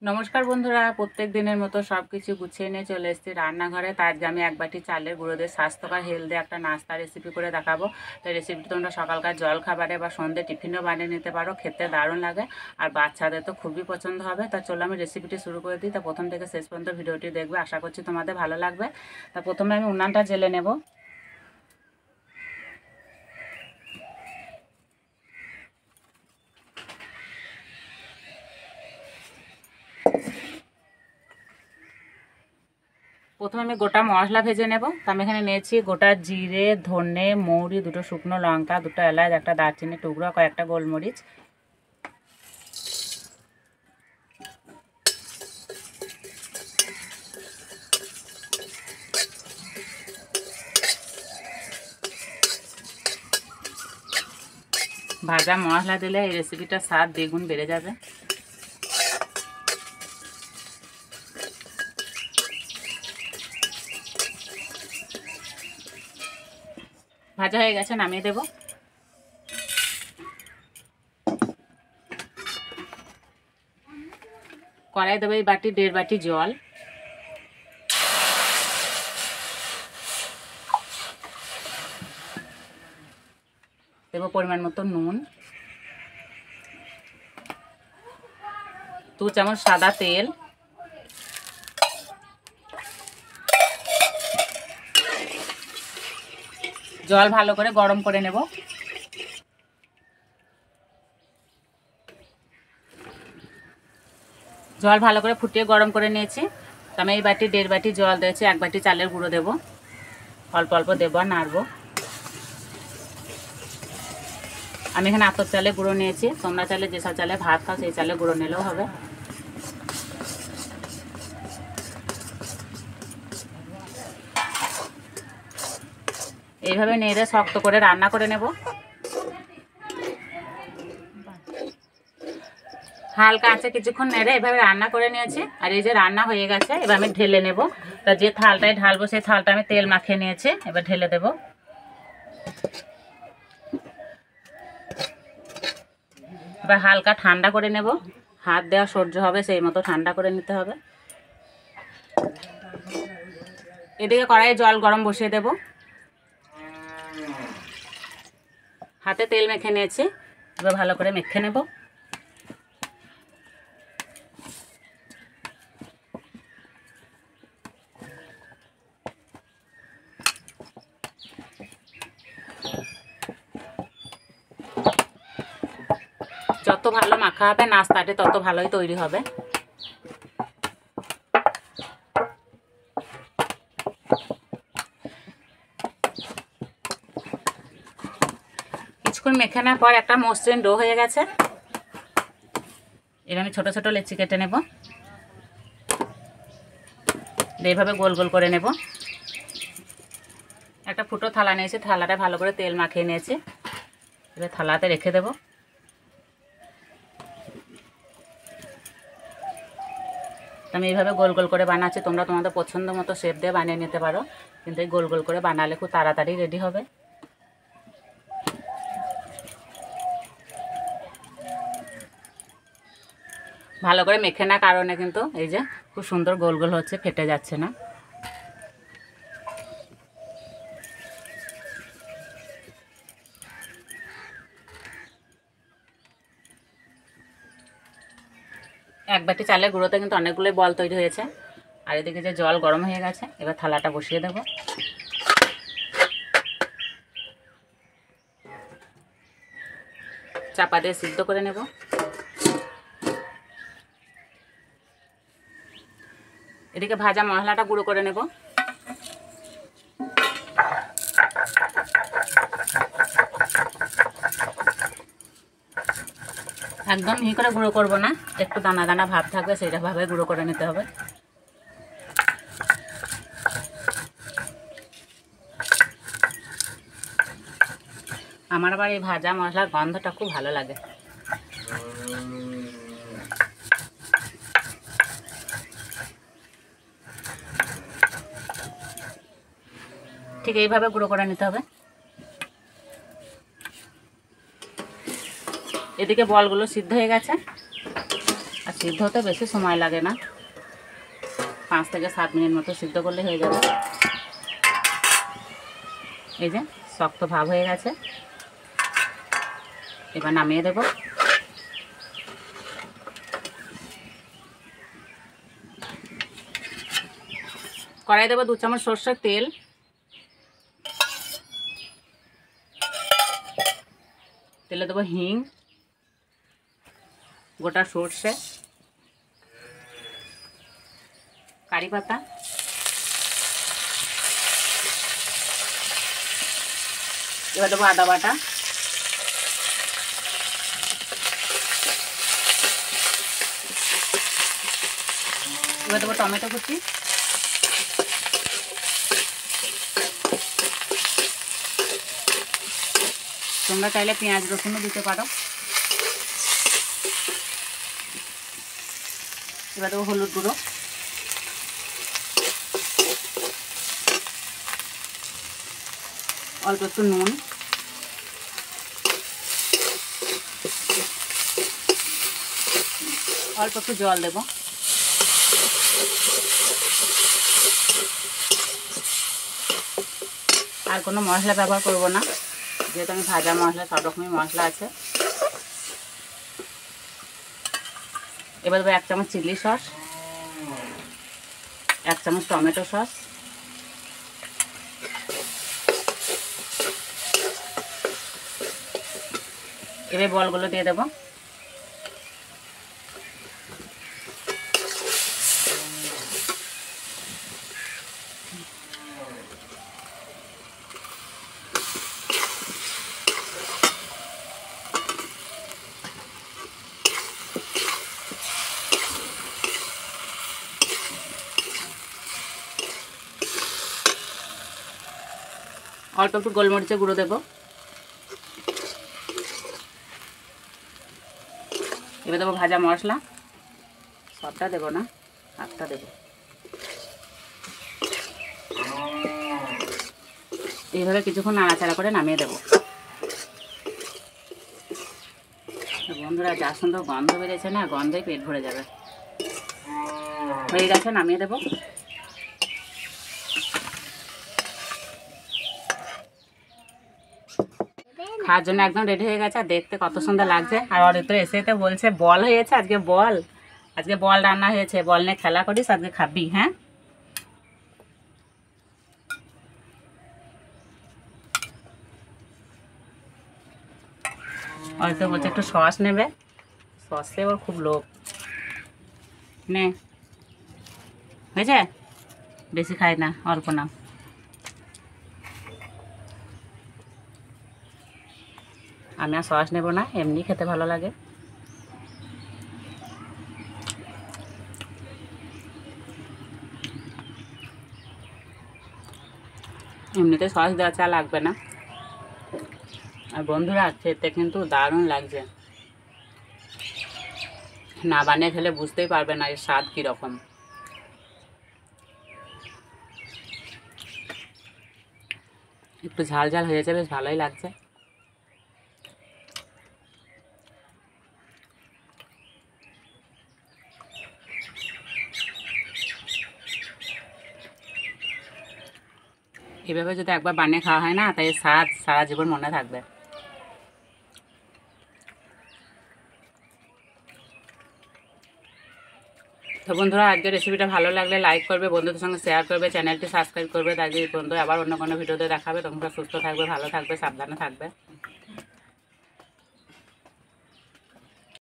নমস্কার বন্ধুরা, প্রত্যেক দিনের মতো সব কিছু গুছিয়ে নিয়ে চলে এসেছি রান্নাঘরে। তার আজকে আমি 1 বাটি চালের গুঁড়ো দিয়ে স্বাস্থ্যকর হেলদি একটা নাস্তা রেসিপি করে দেখাবো। তো এই রেসিপিটা তোমরা সকালকার জল খাবারে বা সন্ধ্যে টিফিনও বানিয়ে নিতে পারো, খেতে দারুণ লাগে আর বাচ্চাদের তো খুবই পছন্দ হবে। তা চলো আমি রেসিপিটি শুরু করে দিই। তা প্রথম থেকে শেষ পর্যন্ত ভিডিওটি দেখবে, আশা করছি তোমাদের ভালো লাগবে। তা প্রথমে আমি উনানটা জেলে নেব। প্রথমে আমি গোটা মশলা ভেজে নেব। তো আমি এখানে নিয়েছি গোটা জিরে, ধনে, মৌরি, দুটো শুকনো লঙ্কা, দুটো এলাচ, একটা দারচিনি টুকরো, কয়েকটা গোলমরিচ। ভাজা মশলা দিলে এই রেসিপিটার স্বাদ দ্বিগুণ বেড়ে যাবে। ভাজা হয়ে গেছে, নামিয়ে দেব। কড়াই দেবো এই বাটি 1.5 বাটি জল। দেবো পরিমাণ মতো নুন, 2 চামচ সাদা তেল, জল ভালো করে গরম করে নেব। জল ভালো করে ফুটিয়ে গরম করে নিয়েছি। তো আমি এই বাটি 1.5 বাটি জল দিয়েছি, 1 বাটি চালের গুঁড়ো দেবো। অল্প অল্প দেবো আর নাড়বো। আমি এখানে আতপ চালের গুঁড়ো নিয়েছি, তোমরা চাইলে যেসব চালে ভাত খাও সেই চালে গুঁড়ো নিলেও হবে। এইভাবে নেড়ে শক্ত করে রান্না করে নেব। হালকা আছে কিছুক্ষণ নেড়ে এভাবে রান্না করে নিয়েছি। আর এই যে রান্না হয়ে গেছে, এবার আমি ঢেলে নেব। তা যে থালটায় ঢালবো সেই থালটা আমি তেল মাখিয়ে নিয়েছি, এবার ঢেলে দেব। এবার হালকা ঠান্ডা করে নেব, হাত দেওয়া সহ্য হবে সেই মতো ঠান্ডা করে নিতে হবে। এদিকে কড়াইয়ে জল গরম বসিয়ে দেব। হাতে তেল মেখে নিয়েছি, এবার ভালো করে মেখে নেব। যত ভালো মাখা হবে নাস্তাটি তত ভালোই তৈরি হবে। কিছুক্ষণ মেখে নেওয়ার পর একটা মসৃণ ডো হয়ে গেছে। এবার আমি ছোট ছোট লেচি কেটে নেব, এইভাবে গোল গোল করে নেব। একটা ফুটো থালা নিয়েছি, থালাটা ভালো করে তেল মাখিয়ে নিয়েছি, এবার থালাতে রেখে দেব। আমি এইভাবে গোল গোল করে বানাচ্ছি, তোমরা তোমাদের পছন্দ মতো শেপ দিয়ে বানিয়ে নিতে পারো, কিন্তু এই গোল গোল করে বানালে খুব তাড়াতাড়ি রেডি হবে। ভালো করে মেখে না কারণে কিন্তু এই যে খুব সুন্দর গোল গোল হচ্ছে, ফেটে যাচ্ছে না। এক বাটি চালের গুঁড়োতে কিন্তু অনেকগুলোই বল তৈরি হয়েছে। আর এদিকে যে জল গরম হয়ে গেছে, এবার থালাটা বসিয়ে দেব। চাপা দিয়ে সিদ্ধ করে নেব। এদিকে ভাজা মশলাটা গুঁড়ো করে নেব। একদম মিহি করে গুঁড়ো করব না, একটু দানা দানা ভাব থাকবে, সেইটাভাবে গুঁড়ো করে নিতে হবে। আমার আবার এই ভাজা মশলার গন্ধটা খুব ভালো লাগে। ঠিক এইভাবে গুঁড়ো করে নিতে হবে। এদিকে বলগুলো সিদ্ধ হয়ে গেছে। আর সিদ্ধ হতে বেশি সময় লাগে না, 5 থেকে 7 মিনিট মতো সিদ্ধ করলে হয়ে যাবে। এই যে শক্ত ভাব হয়ে গেছে, এবার নামিয়ে দেব। কড়াই দেবো 2 চামচ সরষের তেল, তেলে দেবো হিং, গোটা সর্ষে, কারি পাতা, এবার দেবো আদা বাটা, এবার দেবো টমেটো কুচি, তোমরা চাইলে পেঁয়াজ রসুনও দিতে পারো। এবার দেবো হলুদ গুঁড়ো, অল্প একটু নুন, অল্প একটু জল দেব। আর কোনো মশলা ব্যবহার করব না, যেহেতু আমি ভাজা মশলা, সব রকমের মশলা আছে। এবার দেবো 1 চামচ চিলি সস, 1 চামচ টমেটো সস, এবার বলগুলো দিয়ে দেবো। অল্প একটু গোলমরিচের গুঁড়ো দেবো। এবার দেবো ভাজা মশলা, সবটা দেবো না, হাফটা দেবো। এইভাবে কিছুক্ষণ নাড়াচাড়া করে নামিয়ে দেবো। বন্ধুরা, যা সুন্দর গন্ধ বেরিয়েছে না, গন্ধে পেট ভরে যাবে। হয়ে গেছে, নামিয়ে দেবো। খাওয়ার জন্য একদম রেডি হয়ে গেছে, আর দেখতে কত সুন্দর লাগছে। আর ওর তো এসে তো বলছে বল হয়েছে, আজকে বল রান্না হয়েছে, বল নিয়ে খেলা করিস, আজকে খাবি। হ্যাঁ, ওর তো বলছে একটু সস নেবে, সসে ওর খুব লোভ। নে, হয়েছে, বেশি খাই না, অল্প না। আমি আর সস নেব না, এমনি খেতে ভালো লাগে। এমনিতে সস দেওয়া চা লাগবে না। আর বন্ধুরা, খেতে কিন্তু দারুণ লাগছে, না বানিয়ে খেলে বুঝতেই পারবে না এর স্বাদ কীরকম। একটু ঝাল ঝাল হয়েছে, বেশ ভালোই লাগছে। এভাবে যদি একবার বানিয়ে খাওয়া হয় না, তাই স্বাদ সারা জীবন মনে থাকবে। তো বন্ধুরা, আজকের রেসিপিটা ভালো লাগলে লাইক করবে, বন্ধুদের সঙ্গে শেয়ার করবে, চ্যানেলটি সাবস্ক্রাইব করবে। তাই বন্ধু আবার অন্য কোনো ভিডিওতে দেখাবে। তোমরা সুস্থ থাকবে, ভালো থাকবে, সাবধানে থাকবে।